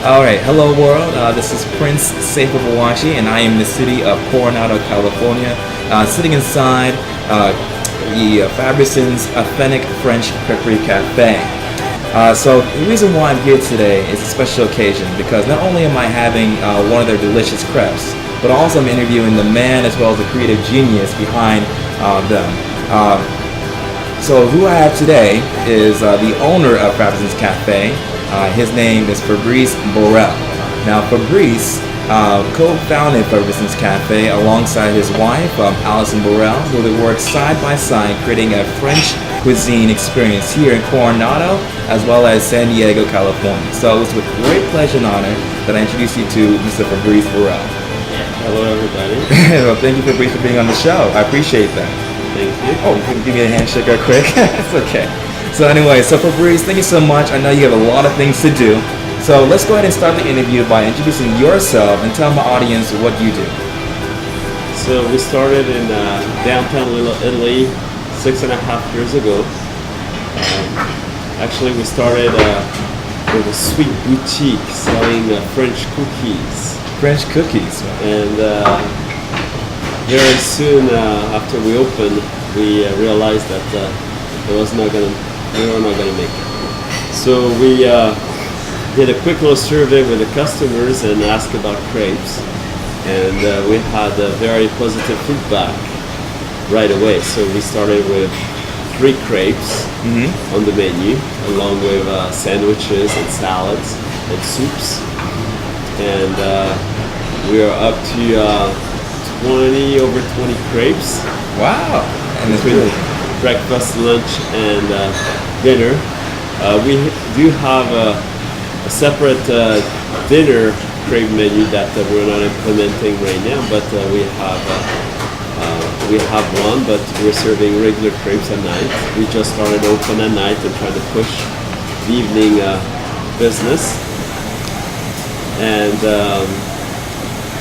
All right, hello world. This is Prince Sefa-Boakye, and I am in the city of Coronado, California, sitting inside the Fabrisons authentic French Creperie Cafe. So the reason why I'm here today is a special occasion because not only am I having one of their delicious crepes, but also I'm interviewing the man as well as the creative genius behind them. So who I have today is the owner of Fabrisons Cafe. His name is Fabrice Borel. Now Fabrice co-founded Fabrisons Cafe alongside his wife, Alison Borel, who they work side by side creating a French cuisine experience here in Coronado as well as San Diego, California. So it was with great pleasure and honor that I introduce you to Mr. Fabrice Borel. Hello everybody. Well, thank you Fabrice for being on the show. I appreciate that. Thank you. Oh, you can give me a handshake real quick? It's okay. So anyway, so Fabrice, thank you so much. I know you have a lot of things to do. So let's go ahead and start the interview by introducing yourself and tell my audience what you do. So we started in downtown Italy 6.5 years ago. Actually, we started with a sweet boutique selling French cookies. French cookies. And very soon after we opened, we realized that we were not gonna make it. So we did a quick little survey with the customers and asked about crepes, and we had a very positive feedback right away. So we started with 3 crepes on the menu, along with sandwiches and salads and soups, and we are up to over 20 crepes. Wow! And it's between breakfast, lunch, and dinner. We do have a separate dinner crepe menu that we're not implementing right now, but we have one, but we're serving regular crepes at night. We just started open at night and trying to push the evening business. And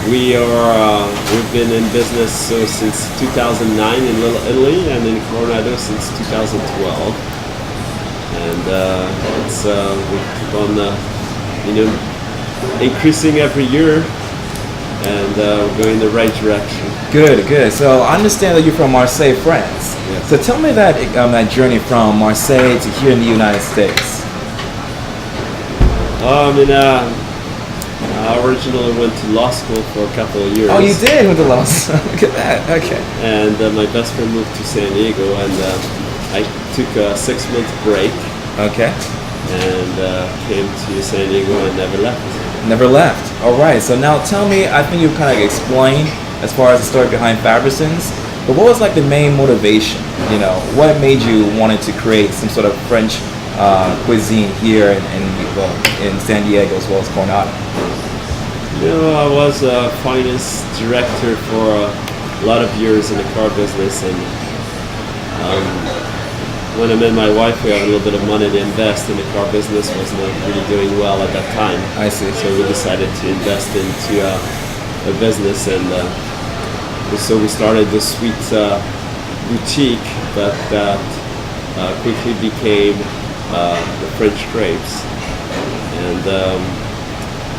we've been in business since 2009 in Little Italy and in Coronado since 2012. And we keep on increasing every year and going in the right direction. Good, good. So I understand that you're from Marseille, France. Yes. So tell me that journey from Marseille to here in the United States. I originally went to law school for a couple of years. Oh, you did with the law school. Look at that. Okay. And my best friend moved to San Diego, and I took a 6-month break. Okay. And came to San Diego and never left. Never left. All right. So now tell me, I think you kind of explained as far as the story behind Fabrisons, but what was like the main motivation? You know, what made you wanted to create some sort of French cuisine here in San Diego as well as Coronado? I was a finance director for a lot of years in the car business, and when I met my wife, we had a little bit of money to invest, and the car business was not really doing well at that time. I see. So we decided to invest into a business, and so we started the sweet boutique that quickly became the French crepes, and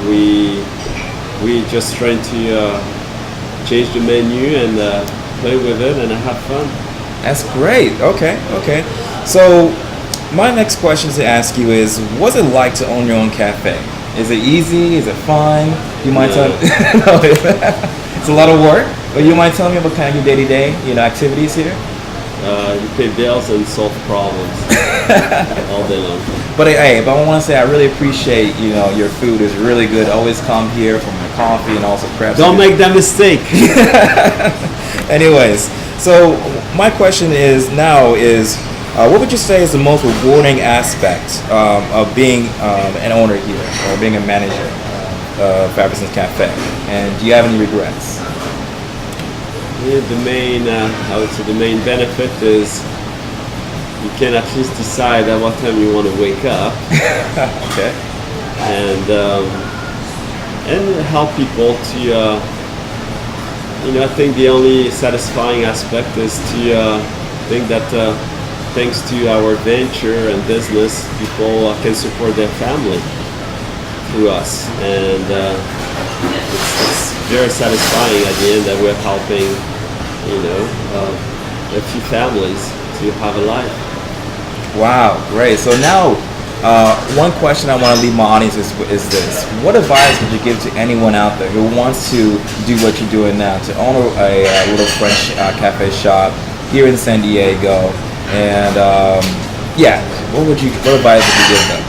we just trying to change the menu and play with it and have fun. That's great. Okay, okay. So my next question to ask you is, what's it like to own your own cafe? Is it easy? Is it fun? You mind telling me? No, it's a lot of work. But you mind telling me about kind of your day-to-day, activities here? You pay bills and solve problems all day long. But I want to say I really appreciate, your food is really good. Always come here for my coffee and also crepes. Don't make that mistake. Anyways, so my question is what would you say is the most rewarding aspect of being an owner here or being a manager of Fabrisons Cafe? And do you have any regrets? Yeah, I would say the main benefit is you can at least decide at what time you want to wake up. Okay. And help people to I think the only satisfying aspect is to think that thanks to our venture and business, people can support their family through us, and it's very satisfying at the end that we're helping, a few families to have a life. Wow, great. So now, one question I want to leave my audience is this. What advice would you give to anyone out there who wants to do what you're doing now, to own a little French cafe shop here in San Diego? And what advice would you give them?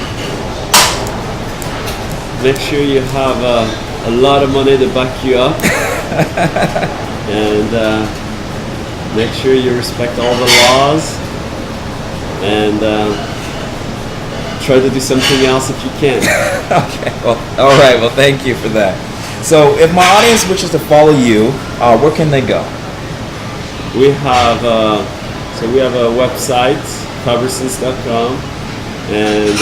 Make sure you have a lot of money to back you up, and make sure you respect all the laws, and try to do something else if you can. Okay. Well, all right. Well, thank you for that. So, if my audience wishes to follow you, where can they go? We have a website, Fabrisons.com, and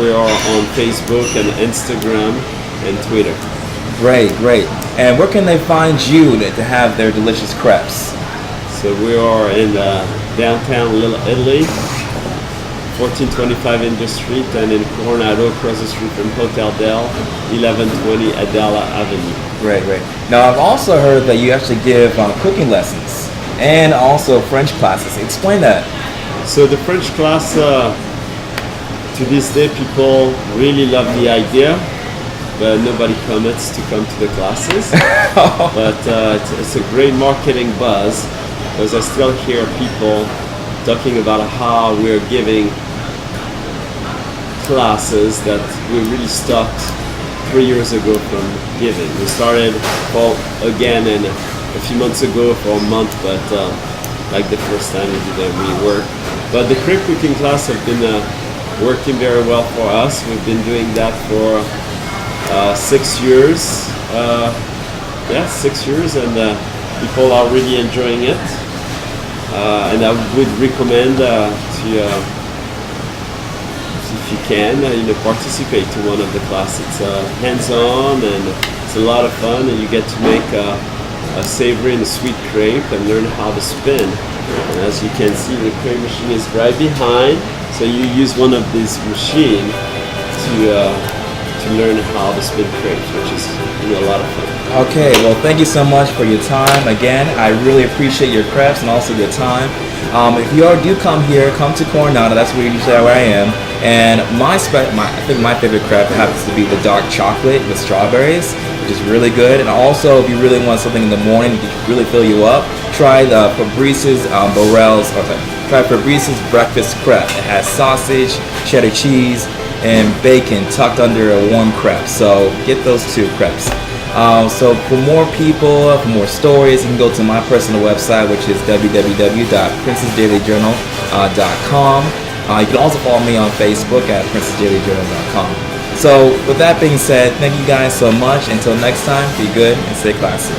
we are on Facebook and Instagram and Twitter. Great. And where can they find you to have their delicious crepes? So we are in downtown Little Italy, 1425 Indus Street, and in Coronado, across the street from Hotel Del, 1120 Adela Avenue. Great. Now, I've also heard that you actually give cooking lessons and also French classes. Explain that. So the French class, to this day, people really love the idea, but nobody commits to come to the classes. But it's a great marketing buzz, because I still hear people talking about how we're giving classes that we really stopped 3 years ago from giving. We started again and a few months ago for a month, but like the first time we did a rework. But the crepe cooking class have been working very well for us. We've been doing that for 6 years. 6 years, and people are really enjoying it. And I would recommend if you can, participate to one of the classes. It's hands-on, and it's a lot of fun, and you get to make a savory and a sweet crepe and learn how to spin. And as you can see, the crepe machine is right behind, so you use one of these machines to learn how to spin crepes, which is a lot of fun. Okay, well, thank you so much for your time. Again, I really appreciate your crepes and also your time. If you do come here, come to Coronado. That's where I am. And I think my favorite crepe happens to be the dark chocolate with strawberries, which is really good. And also, if you really want something in the morning to really fill you up, try the Fabrice Borel's. Try Fabrice's breakfast crepe. It has sausage, cheddar cheese, and bacon tucked under a warm crepe. So get those two crepes. So for more people, for more stories, you can go to my personal website, which is www.princessdailyjournal.com. You can also follow me on Facebook at princessdailyjournal.com. So with that being said, thank you guys so much. Until next time, be good and stay classy.